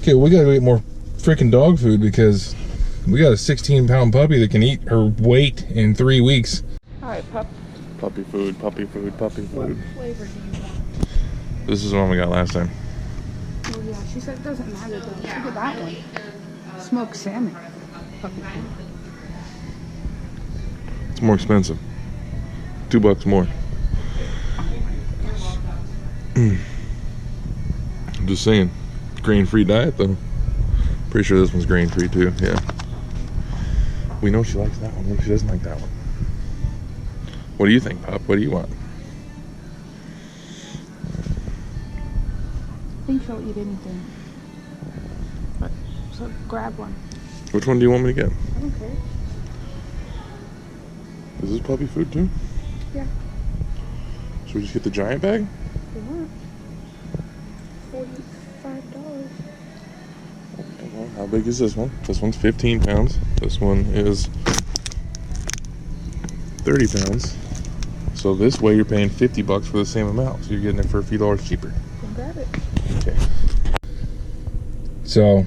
Okay, we gotta get more freaking dog food because we got a 16-pound puppy that can eat her weight in 3 weeks. All right, pup. Puppy food, puppy food, puppy food. What flavor do you want? This is the one we got last time. Oh yeah, she said it doesn't matter though. Look at that one. Smoked salmon. Puppy food. It's more expensive. $2 more. I'm just saying, grain-free diet though. Pretty sure this one's grain-free too. Yeah. We know she likes that one. What if she doesn't like that one? What do you think, Pop? What do you want? I think she'll eat anything. But so grab one. Which one do you want me to get? I don't care. Is this puppy food too? Yeah. Should we just get the giant bag? If you want. $45. Okay, well, how big is this one? This one's 15 pounds. This one is 30 pounds. So this way you're paying $50 for the same amount. So you're getting it for a few dollars cheaper. Then grab it. Okay. So,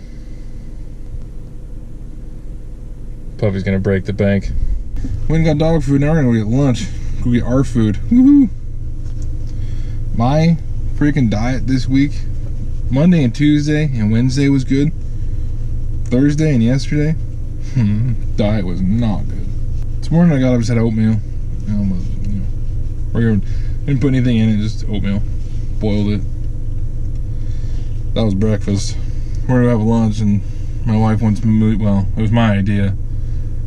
Puppy's gonna break the bank. We ain't got dog food, now we're gonna go get lunch. Go get our food. Woohoo! My freaking diet this week, Monday and Tuesday and Wednesday was good. Thursday and yesterday, diet was not good. This morning I got up and just had oatmeal. Didn't put anything in it, just oatmeal. Boiled it. That was breakfast. We're gonna have lunch, and my wife wants well, it was my idea.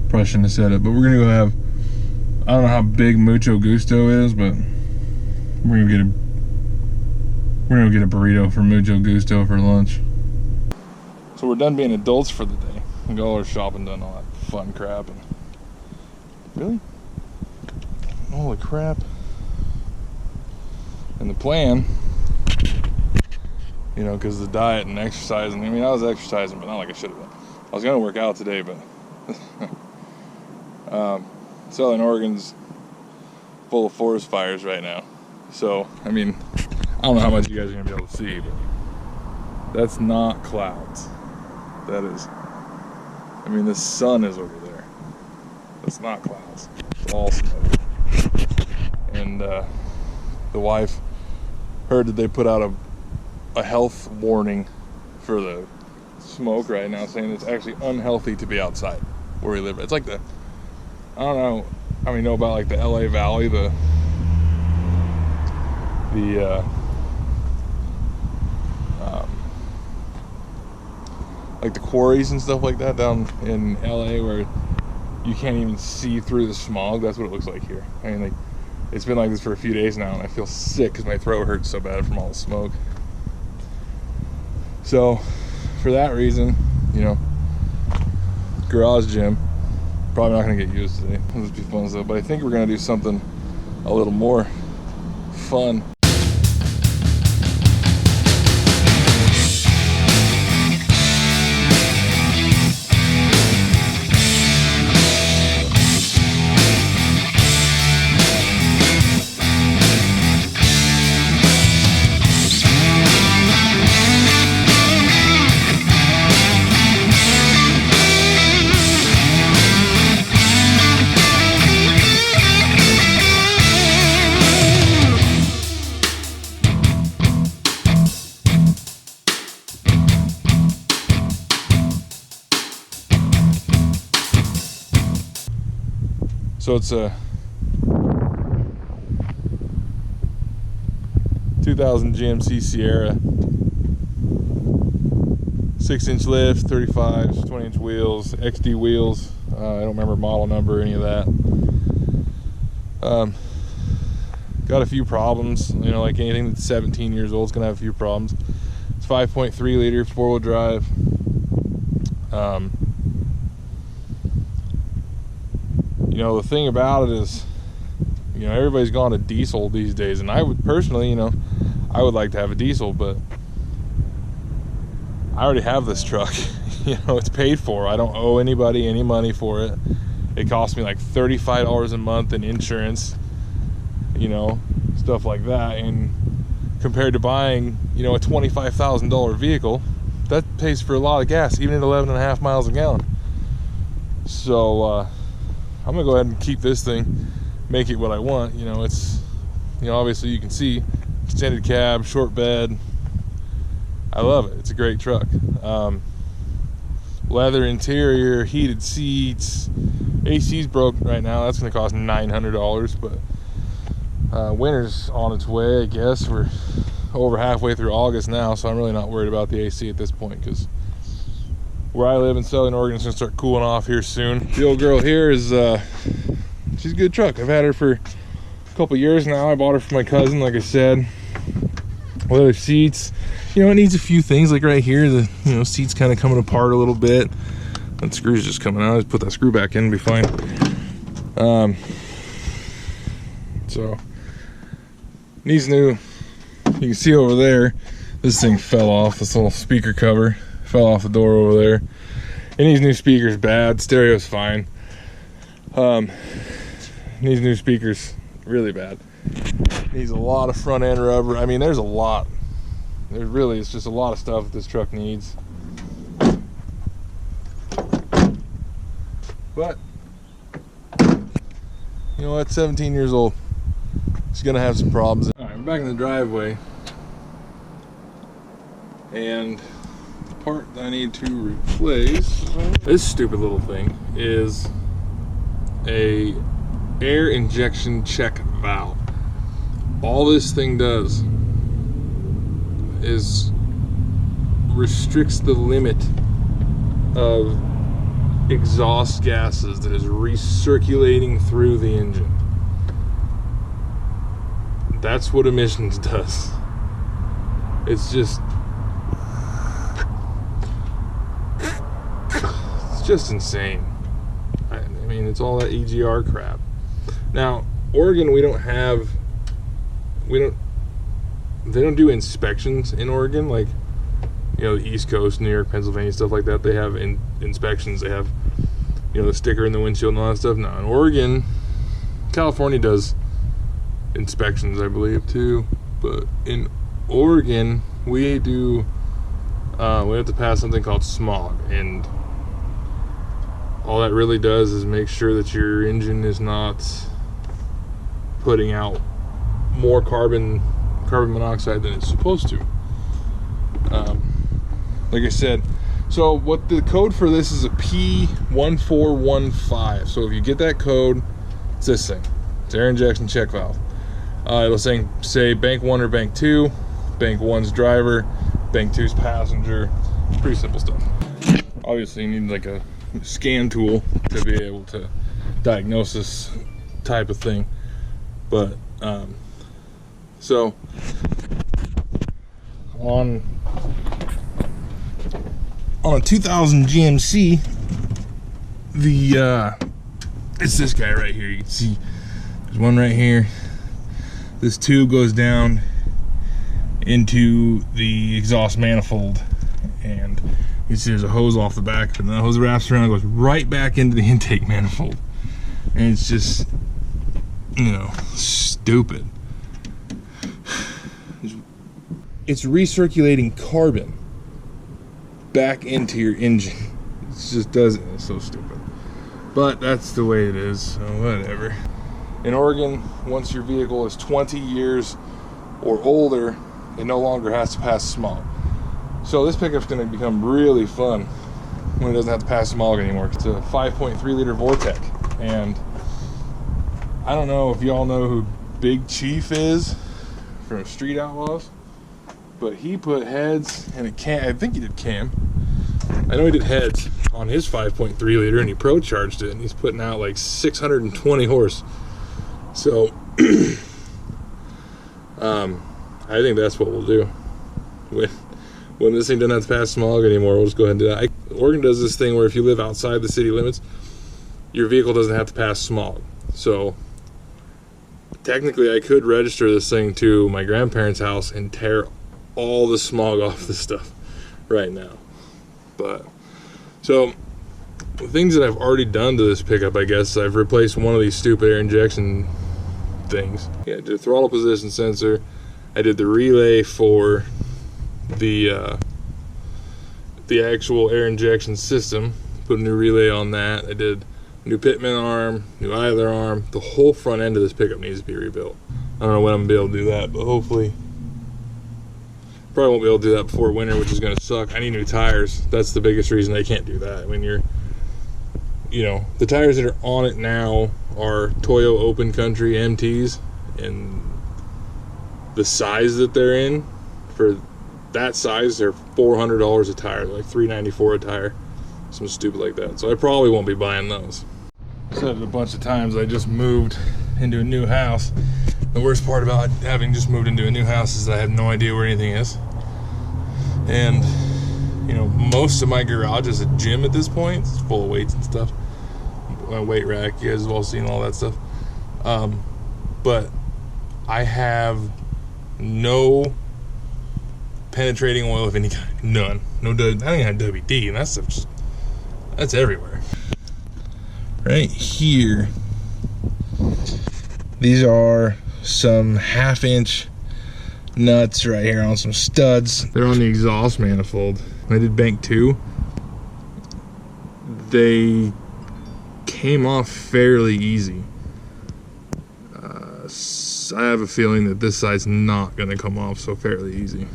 Probably shouldn't have said it, but we're gonna go have, I don't know how big Mucho Gusto is, but we're gonna get a burrito from Mucho Gusto for lunch. So we're done being adults for the day. We got all our shopping done, all that fun crap. And really? Holy crap. And the plan, you know, because the diet and exercising, I mean, I was exercising, but not like I should have been. I was going to work out today, but Southern Oregon's full of forest fires right now. So, I mean, I don't know how much you guys are going to be able to see, but that's not clouds. That is, I mean, the sun is over there. That's not clouds. It's all smoke. And the wife heard that they put out a health warning for the smoke right now, saying it's actually unhealthy to be outside where we live. It's like I don't know, I mean, you know about like the LA Valley, like the quarries and stuff like that down in LA where you can't even see through the smog. That's what it looks like here. I mean, like, it's been like this for a few days now, and I feel sick because my throat hurts so bad from all the smoke. So, for that reason, you know, garage gym, probably not going to get used today. It'll just be fun stuff, but I think we're going to do something a little more fun. So it's a 2000 GMC Sierra, 6-inch lift, 35s, 20-inch wheels, XD wheels. I don't remember model number or any of that. Got a few problems, you know, like anything that's 17 years old is gonna have a few problems. It's 5.3 liter 4-wheel drive. You know, the thing about it is, you know, everybody's gone to diesel these days, and I would personally, you know, I would like to have a diesel, but I already have this truck. You know, it's paid for. I don't owe anybody any money for it. It costs me like $35 a month in insurance, you know, stuff like that. And compared to buying, you know, a $25,000 vehicle, that pays for a lot of gas, even at 11.5 miles a gallon. So I'm gonna go ahead and keep this thing, make it what I want. You know, it's, you know, obviously you can see extended cab, short bed. I love it. It's a great truck. Leather interior, heated seats. AC's broke right now. That's gonna cost $900, but winter's on its way, I guess. We're over halfway through August now, so I'm really not worried about the AC at this point, because where I live in Southern Oregon, it's gonna start cooling off here soon. The old girl here is she's a good truck. I've had her for a couple years now. I bought her for my cousin, like I said. Leather seats. You know, it needs a few things, like right here, the, you know, seat's kind of coming apart a little bit. That screw's just coming out. Just put that screw back in and be fine. So needs new. You can see over there, this thing fell off. This little speaker cover fell off the door over there. It needs new speakers bad. Stereo's fine. Needs new speakers really bad. Needs a lot of front end rubber. I mean, there's a lot. There's really, it's just a lot of stuff that this truck needs. But you know what? 17 years old. She's gonna have some problems. All right, I'm back in the driveway, and the part that I need to replace, this stupid little thing, is a air injection check valve. All this thing does is restricts the limit of exhaust gases that is recirculating through the engine. That's what emissions does. It's just insane. I mean, it's all that A.I.R crap. Now, Oregon, they don't do inspections in Oregon, like, you know, the East Coast, New York, Pennsylvania, stuff like that. They have inspections. They have, you know, the sticker in the windshield and all that stuff. Now, in Oregon, California does inspections, I believe, too. But in Oregon, we have to pass something called smog, and all that really does is make sure that your engine is not putting out more carbon monoxide than it's supposed to. Like I said, so what the code for this is a P1415. So if you get that code, it's this thing. It's air injection check valve. It'll say bank 1 or bank 2. Bank 1's driver, bank 2's passenger. Pretty simple stuff. Obviously, you need like a scan tool to be able to diagnose this type of thing. But so on a 2000 GMC, it's this guy right here. You can see there's one right here. This tube goes down into the exhaust manifold, and you can see there's a hose off the back, and the hose wraps around and goes right back into the intake manifold. And it's just, you know, stupid. It's recirculating carbon back into your engine. It just doesn't. It's so stupid. But that's the way it is, so whatever. In Oregon, once your vehicle is 20 years or older, it no longer has to pass smog. So this pickup's going to become really fun when it doesn't have to pass smog anymore. It's a 5.3 liter Vortec, and I don't know if y'all know who Big Chief is from Street Outlaws, but he put heads and a cam. I think he did cam. I know he did heads on his 5.3 liter, and he pro charged it, and he's putting out like 620 horse. So I think that's what we'll do. When this thing doesn't have to pass smog anymore, we'll just go ahead and do that. Oregon does this thing where if you live outside the city limits, your vehicle doesn't have to pass smog. So technically I could register this thing to my grandparents' house and tear all the smog off the stuff right now. But so the things that I've already done to this pickup, I guess, I've replaced one of these stupid air injection things. Yeah, I did a throttle position sensor. I did the relay for the the actual air injection system, put a new relay on that. I did new pitman arm, new idler arm. The whole front end of this pickup needs to be rebuilt. I don't know when I'm gonna be able to do that, but hopefully. Probably won't be able to do that before winter, which is gonna suck. I need new tires. That's the biggest reason I can't do that. When you're, you know, the tires that are on it now are Toyo Open Country MTs, and the size that they're in, for that size, they're $400 a tire, like $394 a tire, something stupid like that. So I probably won't be buying those. I said it a bunch of times, I just moved into a new house. The worst part about having just moved into a new house is that I have no idea where anything is. And, you know, most of my garage is a gym at this point. It's full of weights and stuff. My weight rack, you guys have all seen all that stuff. But I have no penetrating oil of any kind. None. No, I don't even have WD, and that stuff just, that's everywhere. Right here, these are some 1/2-inch nuts right here on some studs. They're on the exhaust manifold. When I did bank 2, they came off fairly easy. I have a feeling that this side's not gonna come off so fairly easy.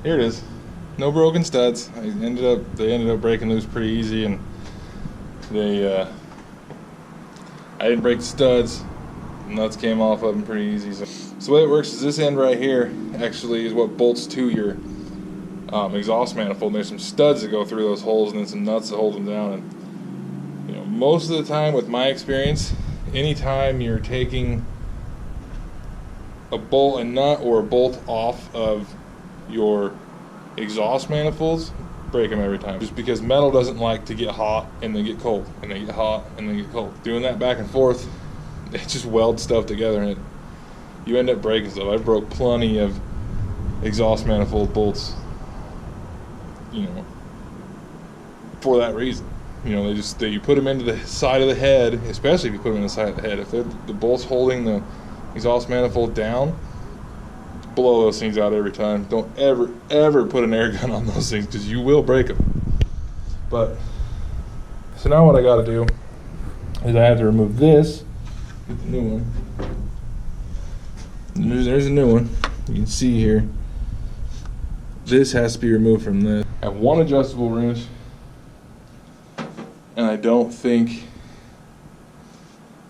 Here it is. No broken studs. They ended up breaking loose pretty easy, and I didn't break the studs. Nuts came off of them pretty easy. So the way it works is this end right here actually is what bolts to your exhaust manifold. And there's some studs that go through those holes, and then some nuts that hold them down. And you know, most of the time, with my experience, anytime you're taking a nut or a bolt off of your exhaust manifolds, break them every time. Just because metal doesn't like to get hot and then get cold, and then get hot and then get cold. Doing that back and forth, it just welds stuff together, and you end up breaking stuff. I broke plenty of exhaust manifold bolts, you know, for that reason. You know, you put them into the side of the head, especially if you put them in the side of the head. If the bolt's holding the exhaust manifold down, blow those things out every time. Don't ever put an air gun on those things, because you will break them. But so now what I got to do is I have to remove this, get the new one. There's a new one. You can see here. This has to be removed from this. I have one adjustable wrench, and I don't think.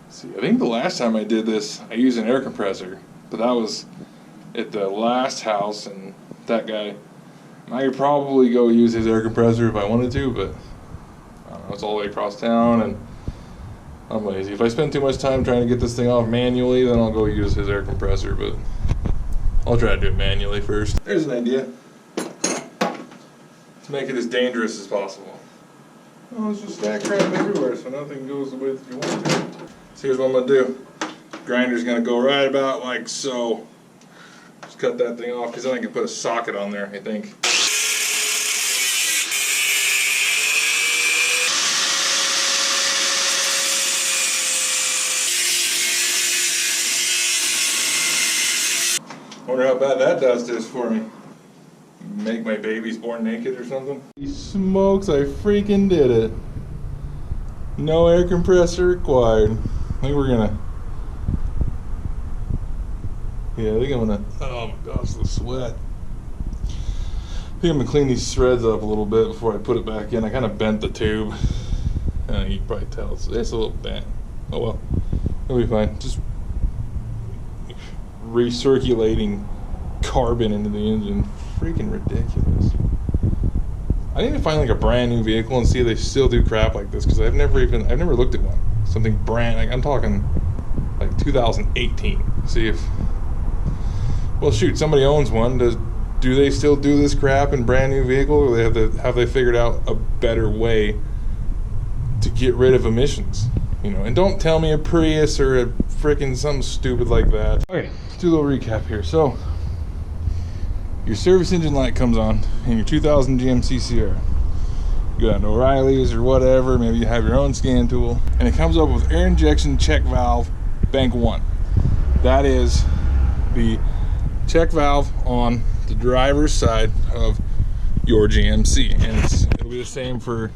See, I think the last time I did this, I used an air compressor, but that was at the last house, and that guy, I could probably go use his air compressor if I wanted to, but I don't know, it's all the way across town, and I'm lazy. If I spend too much time trying to get this thing off manually, then I'll go use his air compressor, but I'll try to do it manually first. There's an idea. To make it as dangerous as possible. Oh, it's just stack crap everywhere, so nothing goes the way that you want to. So here's what I'm gonna do. Grinder's gonna go right about like so. Just cut that thing off, because then I can put a socket on there, I think. Wonder how bad that dust is for me. Make my babies born naked or something? Smokes, I freaking did it. No air compressor required. I think we're gonna, yeah, I think I'm gonna, oh my gosh, the sweat. I think I'm gonna clean these threads up a little bit before I put it back in. I kind of bent the tube. You can probably tell, it's a little bent. Oh well, it'll be fine. Just recirculating carbon into the engine. Freaking ridiculous. I need to find like a brand new vehicle and see if they still do crap like this, because I've never looked at one. Something brand, like I'm talking like 2018. See if, well shoot, somebody owns one. Do they still do this crap in brand new vehicle, or have they figured out a better way to get rid of emissions? You know, and don't tell me a Prius or a freaking something stupid like that. Okay, let's do a little recap here. So your service engine light comes on in your 2000 GMC Sierra. You go down to O'Reilly's or whatever, maybe you have your own scan tool, and it comes up with air injection check valve bank 1. That is the check valve on the driver's side of your GMC, and be the same for,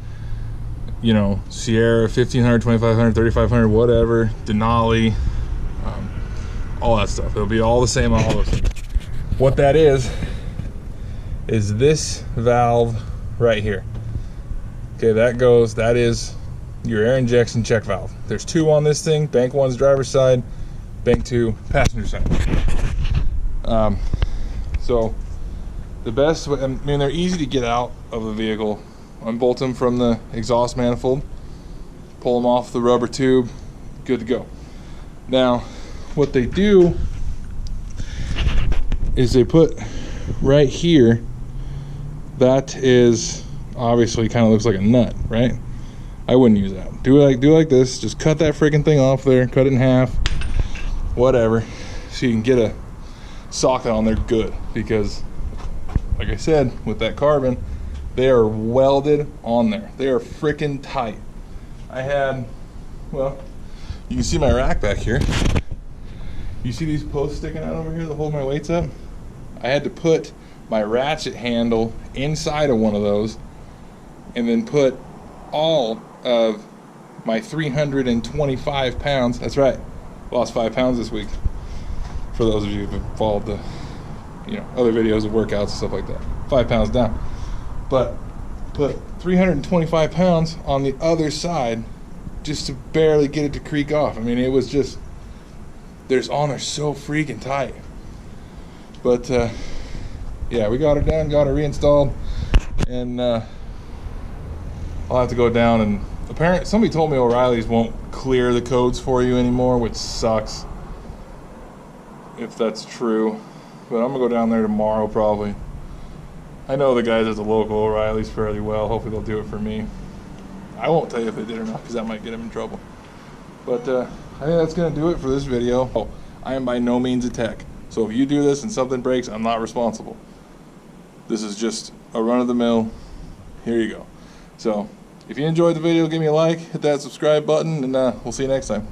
you know, Sierra, 1500, 2500, 3500, whatever, Denali, all that stuff. It'll be all the same on all those things. What that is this valve right here. Okay, that is your air injection check valve. There's two on this thing. Bank one's driver's side, bank two passenger side. So the best, I mean, they're easy to get out of the vehicle. Unbolt them from the exhaust manifold, pull them off the rubber tube, good to go. Now, what they do is they put right here, that is obviously kind of looks like a nut, right? I wouldn't use that. Do it like this. Just cut that freaking thing off there, cut it in half, whatever, so you can get a socket on there good. Because, like I said, with that carbon, they are welded on there. They are freaking tight. I had, well, you can see my rack back here. You see these posts sticking out over here that hold my weights up? I had to put my ratchet handle inside of one of those and then put all of my 325 pounds, that's right, lost 5 pounds this week, for those of you who've followed the, you know, other videos of workouts and stuff like that. 5 pounds down. But put 325 pounds on the other side just to barely get it to creak off. I mean, it was just, they're so freaking tight. But yeah, we got it done, got it reinstalled, and I'll have to go down and apparently somebody told me O'Reilly's won't clear the codes for you anymore, which sucks if that's true. But I'm gonna go down there tomorrow probably. I know the guys at the local O'Reilly's fairly well. Hopefully they'll do it for me. I won't tell you if they did or not because that might get them in trouble. But I think that's gonna do it for this video. Oh, I am by no means a tech, so if you do this and something breaks, I'm not responsible. This is just a run-of-the-mill. Here you go. So if you enjoyed the video, give me a like, hit that subscribe button, and we'll see you next time.